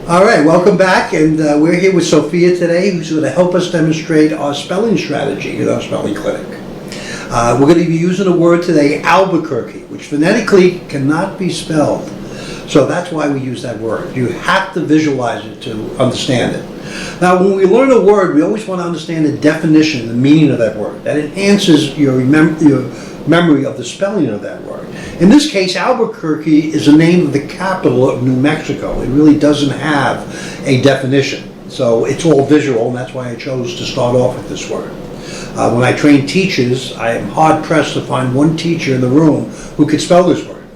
All right, welcome back, and we're here with Sophia today, who's going to help us demonstrate our spelling strategy in our spelling clinic. We're going to be using a word today, Albuquerque, which phonetically cannot be spelled. So that's why we use that word. You have to visualize it to understand it. Now, when we learn a word, we always want to understand the definition, the meaning of that word. That enhances your memory of the spelling of that word. In this case, Albuquerque is the name of the capital of New Mexico. It really doesn't have a definition. So it's all visual, and that's why I chose to start off with this word. When I train teachers, I am hard-pressed to find one teacher in the room who could spell this word.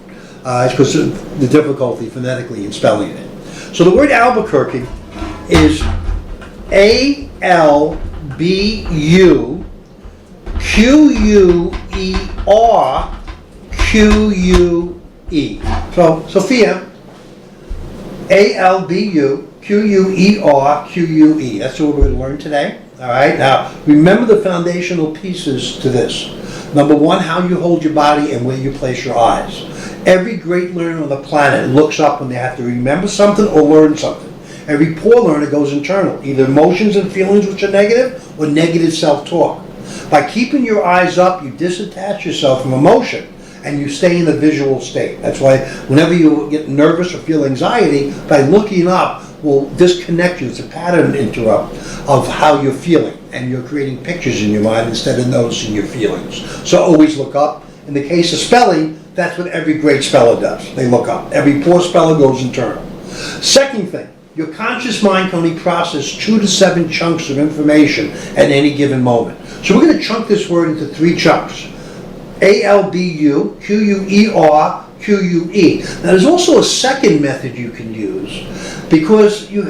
It's because of the difficulty phonetically in spelling it. So the word Albuquerque is A-L-B-U-Q-U-E-R-Q-U-E. So, Sophia, A-L-B-U-Q-U-E-R-Q-U-E. That's what we're going to learn today. All right, now remember the foundational pieces to this. Number one, how you hold your body and where you place your eyes. Every great learner on the planet looks up when they have to remember something or learn something. Every poor learner goes internal, either emotions and feelings which are negative or negative self-talk. By keeping your eyes up, you disattach yourself from emotion and you stay in a visual state. That's why whenever you get nervous or feel anxiety, by looking up will disconnect you. It's a pattern interrupt of how you're feeling, and you're creating pictures in your mind instead of noticing your feelings. So always look up. In the case of spelling, that's what every great speller does. They look up. Every poor speller goes internal. Second thing, your conscious mind can only process 2 to 7 chunks of information at any given moment. So we're going to chunk this word into 3 chunks. A-L-B-U-Q-U-E-R-Q-U-E. Now there's also a second method you can use, because you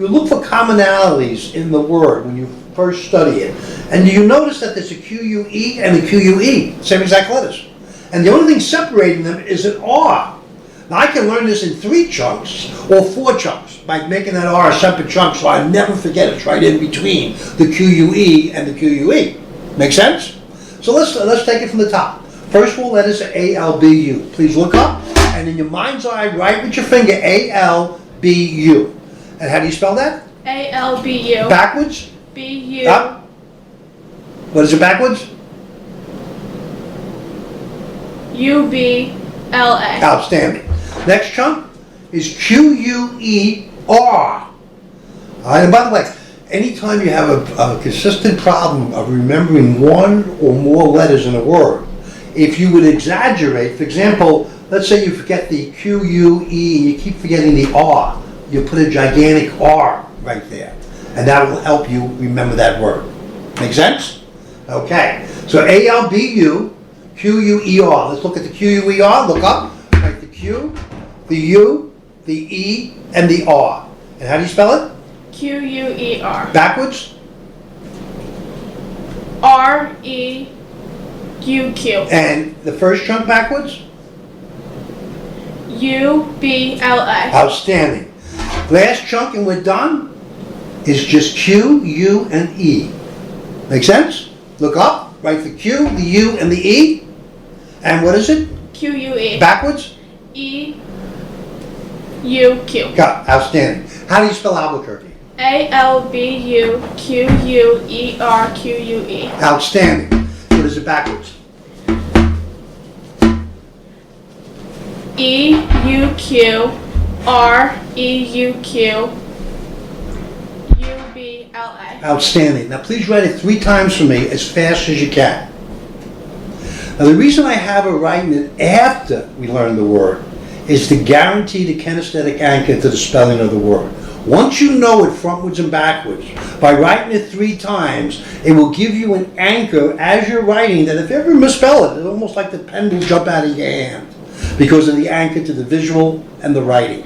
look for commonalities in the word when you first study it. And you notice that there's a Q-U-E and a Q-U-E, same exact letters. And the only thing separating them is an R. Now I can learn this in 3 chunks or 4 chunks by making that R a separate chunk so I never forget it's right in between the Q-U-E and the Q-U-E. Make sense? So let's take it from the top. First 4 letters are A-L-B-U. Please look up, and in your mind's eye, write with your finger A-L-B-U. And how do you spell that? A-L-B-U. Backwards? B-U. Up. What is it backwards? U-B-L-A. Outstanding. Next chunk is Q-U-E-R. All right, and by the way, anytime you have a consistent problem of remembering 1 or more letters in a word, if you would exaggerate, for example, let's say you forget the Q-U-E and you keep forgetting the R, you put a gigantic R right there, and that will help you remember that word. Make sense? Okay, so A-L-B-U, Q-U-E-R. Let's look at the Q-U-E-R, look up, write the Q, the U, the E, and the R. And how do you spell it? Q-U-E-R. Backwards? R-E-U-Q. And the first chunk backwards? U-B-L-A. Outstanding. Last chunk, and we're done, is just Q, U, and E. Make sense? Look up, write the Q, the U, and the E. And what is it? Q-U-E. Backwards? E-U-Q. Got it. Outstanding. How do you spell Albuquerque? A-L-B-U-Q-U-E-R-Q-U-E. Outstanding. What is it backwards? E-U-Q-R-E-U-Q-U-B-L-A. Outstanding. Now please write it 3 times for me as fast as you can. Now the reason I have her writing it after we learn the word is to guarantee the kinesthetic anchor to the spelling of the word. Once you know it frontwards and backwards, by writing it 3 times, it will give you an anchor as you're writing that if you ever misspell it, it's almost like the pen will jump out of your hand because of the anchor to the visual and the writing.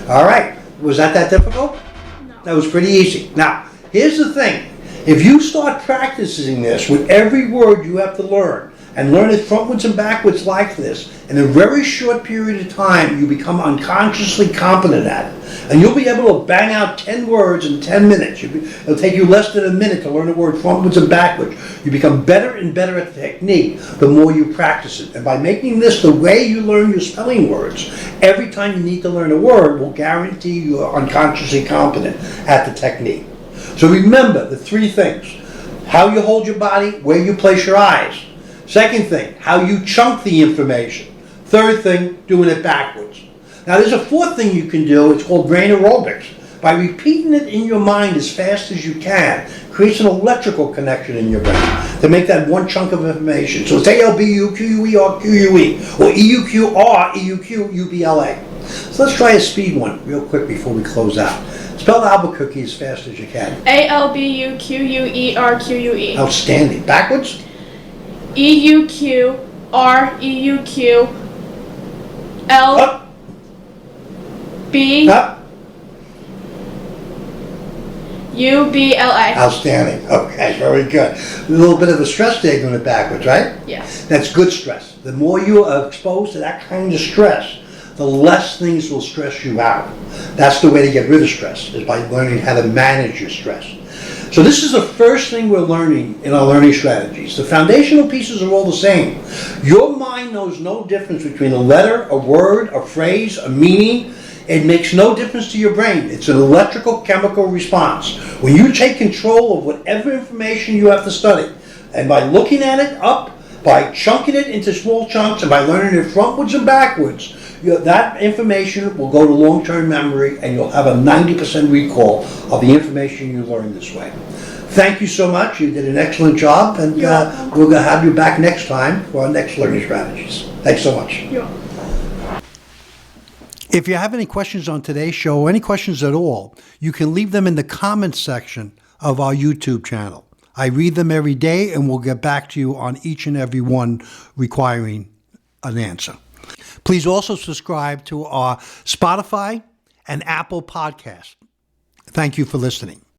All right, was that difficult? No. That was pretty easy. Now, here's the thing. If you start practicing this with every word you have to learn, and learn it frontwards and backwards like this, in a very short period of time, you become unconsciously competent at it. And you'll be able to bang out 10 words in 10 minutes. It'll take you less than a minute to learn a word frontwards and backwards. You become better and better at the technique the more you practice it. And by making this the way you learn your spelling words, every time you need to learn a word will guarantee you are unconsciously competent at the technique. So remember the three things: how you hold your body, where you place your eyes. Second thing, how you chunk the information. Third thing, doing it backwards. Now there's a fourth thing you can do. It's called brain aerobics. By repeating it in your mind as fast as you can, creates an electrical connection in your brain to make that one chunk of information. So it's A-L-B-U-Q-U-E-R-Q-U-E, or E-U-Q-R-E-U-Q-U-B-L-A. So let's try a speed one real quick before we close out. Spell Albuquerque as fast as you can. A-L-B-U-Q-U-E-R-Q-U-E. Outstanding. Backwards? E-U-Q-R-E-U-Q-L Up. B Up. U-B-L-A. Outstanding. Okay, very good. A little bit of a stress there doing it backwards, right? Yes. That's good stress. The more you are exposed to that kind of stress, the less things will stress you out. That's the way to get rid of stress, is by learning how to manage your stress. So this is the first thing we're learning in our learning strategies. The foundational pieces are all the same. Your mind knows no difference between a letter, a word, a phrase, a meaning. It makes no difference to your brain. It's an electrical chemical response. When you take control of whatever information you have to study, and by looking at it up, by chunking it into small chunks, and by learning it frontwards and backwards, that information will go to long-term memory, and you'll have a 90% recall of the information you learned this way. Thank you so much. You did an excellent job, and we're going to have you back next time for our next learning strategies. Thanks so much. You're welcome. If you have any questions on today's show, or any questions at all, you can leave them in the comments section of our YouTube channel. I read them every day, and we'll get back to you on each and every one requiring an answer. Please also subscribe to our Spotify and Apple podcast. Thank you for listening.